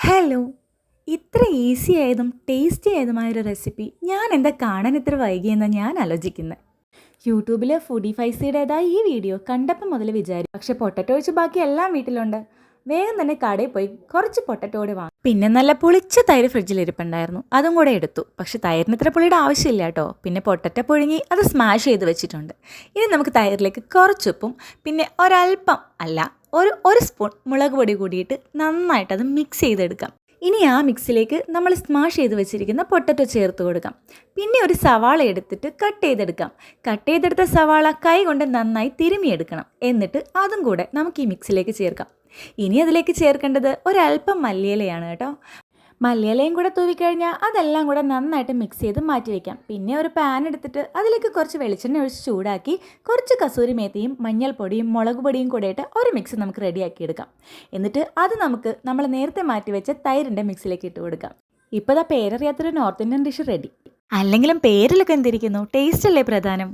Hello! ഇത്ര easy ആയതും tasty ആയതുമായൊരു recipe ഞാൻ എന്താ കാണാൻ ഇത്ര വൈകിയെന്നാണ് ഞാൻ ആലോചിക്കുന്നത്. യൂട്യൂബിൽ ഫുഡി ഫൈസിയുടേതായ ഈ വീഡിയോ കണ്ടപ്പോൾ മുതൽ വിചാരിച്ചു, പക്ഷേ പൊട്ടറ്റോ ഒഴിച്ച് ബാക്കി എല്ലാം വീട്ടിലുണ്ട്. വേഗം തന്നെ കടയിൽ പോയി കുറച്ച് പൊട്ടറ്റോ കൂടെ വാങ്ങി. പിന്നെ നല്ല പുളിച്ച തൈര് ഫ്രിഡ്ജിൽ ഇരിപ്പുണ്ടായിരുന്നു, അതും കൂടെ എടുത്തു. പക്ഷേ തൈരിന് ഇത്ര പുളിയുടെ ആവശ്യമില്ല കേട്ടോ. പിന്നെ പൊട്ടറ്റോ പുഴുങ്ങി അത് സ്മാഷ് ചെയ്ത് വെച്ചിട്ടുണ്ട്. ഇനി നമുക്ക് തൈരിലേക്ക് കുറച്ചുപ്പും പിന്നെ ഒരല്പം അല്ല ഒരു സ്പൂൺ മുളക് പൊടി കൂടിയിട്ട് നന്നായിട്ടത് മിക്സ് ചെയ്തെടുക്കാം. ഇനി ആ മിക്സിലേക്ക് നമ്മൾ സ്മാഷ് ചെയ്ത് വെച്ചിരിക്കുന്ന പൊട്ടറ്റോ ചേർത്ത് കൊടുക്കാം. പിന്നെ ഒരു സവാള എടുത്തിട്ട് കട്ട് ചെയ്തെടുക്കാം. കട്ട് ചെയ്തെടുത്ത സവാള കൈ കൊണ്ട് നന്നായി തിരുമിയെടുക്കണം. എന്നിട്ട് അതും കൂടെ നമുക്ക് ഈ മിക്സിലേക്ക് ചേർക്കാം. ഇനി അതിലേക്ക് ചേർക്കേണ്ടത് ഒരല്പം മല്ലിയിലയാണ് കേട്ടോ. മല്ലിയിലയും കൂടെ തൂവിക്കഴിഞ്ഞാൽ അതെല്ലാം കൂടെ നന്നായിട്ട് മിക്സ് ചെയ്ത് മാറ്റി വയ്ക്കാം. പിന്നെ ഒരു പാൻ എടുത്തിട്ട് അതിലേക്ക് കുറച്ച് വെളിച്ചെണ്ണ ഒഴിച്ച് ചൂടാക്കി കുറച്ച് കസൂരി മേത്തിയും മഞ്ഞൾപ്പൊടിയും മുളക് പൊടിയും കൂടെ ഇട്ട് ഒരു മിക്സ് നമുക്ക് റെഡിയാക്കി എടുക്കാം. എന്നിട്ട് അത് നമുക്ക് നമ്മൾ നേരത്തെ മാറ്റി വെച്ച തൈരിൻ്റെ മിക്സിലേക്ക് ഇട്ട് കൊടുക്കാം. ഇപ്പോൾ പേരറിയാത്തൊരു നോർത്ത് ഇന്ത്യൻ ഡിഷ് റെഡി. അല്ലെങ്കിലും പേരിലൊക്കെ എന്തിരിക്കുന്നു, ടേസ്റ്റ് അല്ലേ പ്രധാനം.